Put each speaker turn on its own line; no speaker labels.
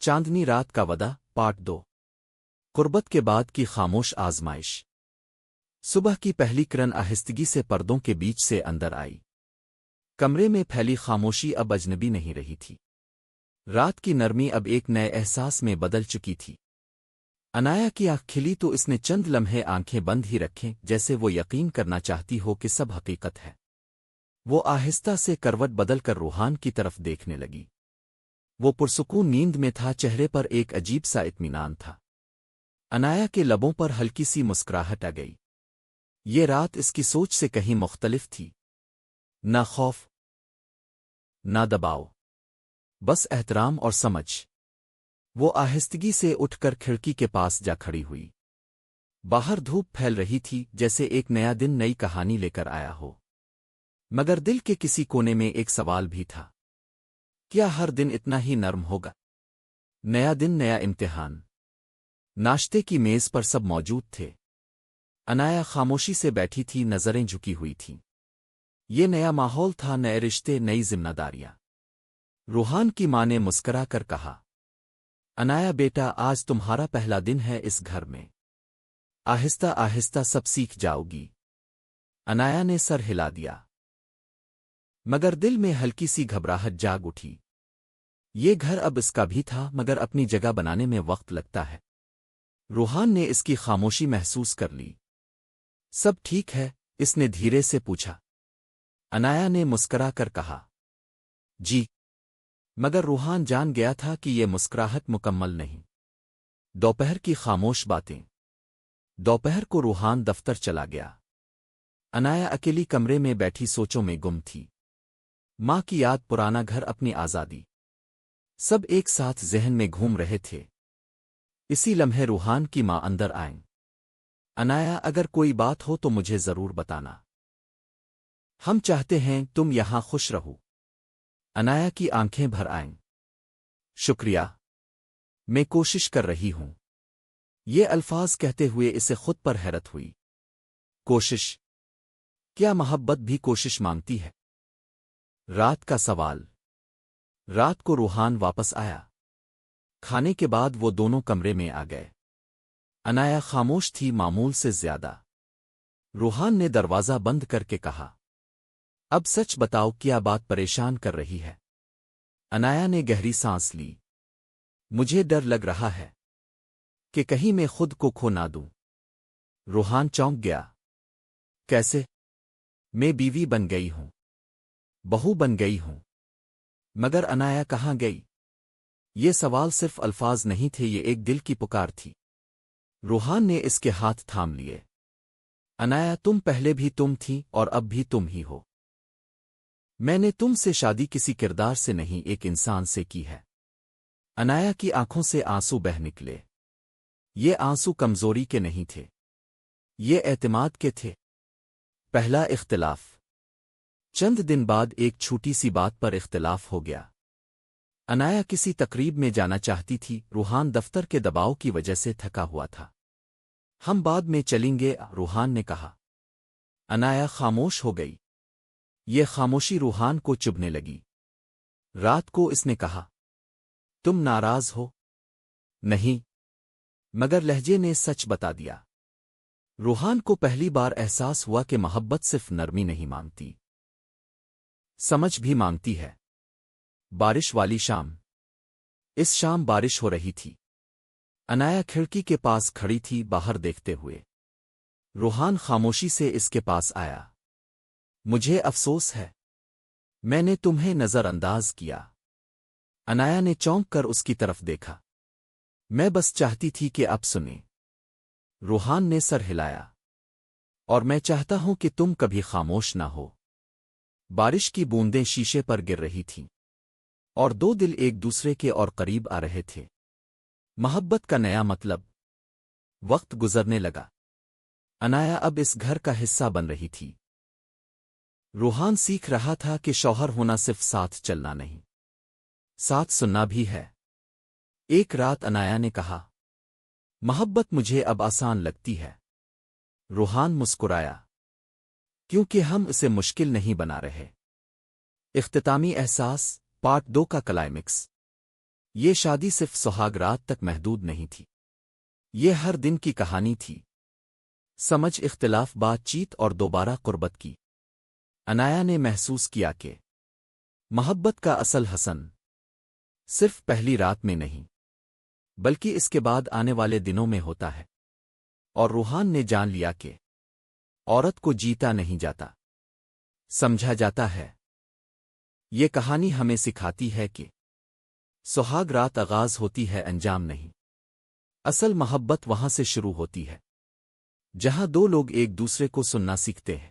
चांदनी रात का वदा पार्ट 2 कुर्बत के बाद की खामोश आजमाइश। सुबह की पहली किरण आहिस्तगी से पर्दों के बीच से अंदर आई। कमरे में फैली खामोशी अब अजनबी नहीं रही थी। रात की नरमी अब एक नए एहसास में बदल चुकी थी। अनाया की आँख खिली तो इसने चंद लम्हे आंखें बंद ही रखें, जैसे वो यकीन करना चाहती हो कि सब हकीकत है। वो आहिस्ता से करवट बदलकर रूहान की तरफ देखने लगी। वो पुरसुकून नींद में था, चेहरे पर एक अजीब सा इत्मीनान था। अनाया के लबों पर हल्की सी मुस्कुराहट आ गई। ये रात इसकी सोच से कहीं मुख्तलिफ थी। ना खौफ, ना दबाव, बस एहतराम और समझ। वो आहिस्तगी से उठकर खिड़की के पास जा खड़ी हुई। बाहर धूप फैल रही थी, जैसे एक नया दिन नई कहानी लेकर आया हो। मगर दिल के किसी कोने में एक सवाल भी था, क्या हर दिन इतना ही नर्म होगा? नया दिन, नया इम्तिहान। नाश्ते की मेज पर सब मौजूद थे। अनाया खामोशी से बैठी थी, नजरें झुकी हुई थीं। ये नया माहौल था, नए रिश्ते, नई जिम्मेदारियां। रूहान की मां ने मुस्करा कर कहा, अनाया बेटा, आज तुम्हारा पहला दिन है इस घर में। आहिस्ता आहिस्ता सब सीख जाओगी। अनाया ने सर हिला दिया, मगर दिल में हल्की सी घबराहट जाग उठी। ये घर अब इसका भी था, मगर अपनी जगह बनाने में वक्त लगता है। रूहान ने इसकी खामोशी महसूस कर ली। सब ठीक है? इसने धीरे से पूछा। अनाया ने मुस्करा कर कहा, जी। मगर रूहान जान गया था कि ये मुस्कुराहट मुकम्मल नहीं। दोपहर की खामोश बातें। दोपहर को रूहान दफ्तर चला गया। अनाया अकेली कमरे में बैठी सोचों में गुम थी। माँ की याद, पुराना घर, अपनी आज़ादी, सब एक साथ जहन में घूम रहे थे। इसी लम्हे रूहान की माँ अंदर आईं। अनाया, अगर कोई बात हो तो मुझे जरूर बताना। हम चाहते हैं तुम यहां खुश रहो। अनाया की आंखें भर आईं। शुक्रिया, मैं कोशिश कर रही हूं। ये अल्फाज कहते हुए इसे खुद पर हैरत हुई। कोशिश? क्या मोहब्बत भी कोशिश मांगती है? रात का सवाल। रात को रूहान वापस आया। खाने के बाद वो दोनों कमरे में आ गए। अनाया खामोश थी, मामूल से ज्यादा। रूहान ने दरवाजा बंद करके कहा, अब सच बताओ, क्या बात परेशान कर रही है? अनाया ने गहरी सांस ली। मुझे डर लग रहा है कि कहीं मैं खुद को खो ना दूं। रूहान चौंक गया। कैसे? मैं बीवी बन गई हूं, बहू बन गई हूं, मगर अनाया कहाँ गई? ये सवाल सिर्फ अल्फाज नहीं थे, ये एक दिल की पुकार थी। रूहान ने इसके हाथ थाम लिए। अनाया, तुम पहले भी तुम थी और अब भी तुम ही हो। मैंने तुमसे शादी किसी किरदार से नहीं, एक इंसान से की है। अनाया की आंखों से आंसू बह निकले। ये आंसू कमजोरी के नहीं थे, ये एतमाद के थे। पहला इख्तिलाफ। चंद दिन बाद एक छोटी सी बात पर इख्तिलाफ हो गया। अनाया किसी तकरीब में जाना चाहती थी, रूहान दफ्तर के दबाव की वजह से थका हुआ था। हम बाद में चलेंगे, रूहान ने कहा। अनाया खामोश हो गई। ये खामोशी रूहान को चुभने लगी। रात को इसने कहा, तुम नाराज हो? नहीं। मगर लहजे ने सच बता दिया। रूहान को पहली बार एहसास हुआ कि मोहब्बत सिर्फ नरमी नहीं मांगती, समझ भी मांगती है। बारिश वाली शाम। इस शाम बारिश हो रही थी। अनाया खिड़की के पास खड़ी थी, बाहर देखते हुए। रूहान खामोशी से इसके पास आया। मुझे अफसोस है, मैंने तुम्हें नजरअंदाज किया। अनाया ने चौंक कर उसकी तरफ देखा। मैं बस चाहती थी कि आप सुने। रूहान ने सर हिलाया। और मैं चाहता हूं कि तुम कभी खामोश ना हो। बारिश की बूंदें शीशे पर गिर रही थीं, और दो दिल एक दूसरे के और करीब आ रहे थे। मोहब्बत का नया मतलब। वक्त गुजरने लगा। अनाया अब इस घर का हिस्सा बन रही थी। रूहान सीख रहा था कि शौहर होना सिर्फ साथ चलना नहीं, साथ सुनना भी है। एक रात अनाया ने कहा, मोहब्बत मुझे अब आसान लगती है। रूहान मुस्कुराया, क्योंकि हम इसे मुश्किल नहीं बना रहे। इख्तितामी एहसास, पार्ट 2 का क्लाइमेक्स। یہ شادی صرف سہاگ رات تک محدود نہیں تھی، یہ ہر دن کی کہانی تھی۔ سمجھ اختلاف بات چیت اور دوبارہ قربت کی۔ انایا نے محسوس کیا کہ محبت کا اصل حسن صرف پہلی رات میں نہیں بلکہ اس کے بعد آنے والے دنوں میں ہوتا ہے، اور روحان نے جان لیا کہ عورت کو جیتا نہیں جاتا، سمجھا جاتا ہے۔ یہ کہانی ہمیں سکھاتی ہے کہ سہاگ رات آغاز ہوتی ہے، انجام نہیں۔ اصل محبت وہاں سے شروع ہوتی ہے جہاں دو لوگ ایک دوسرے کو سننا سیکھتے ہیں۔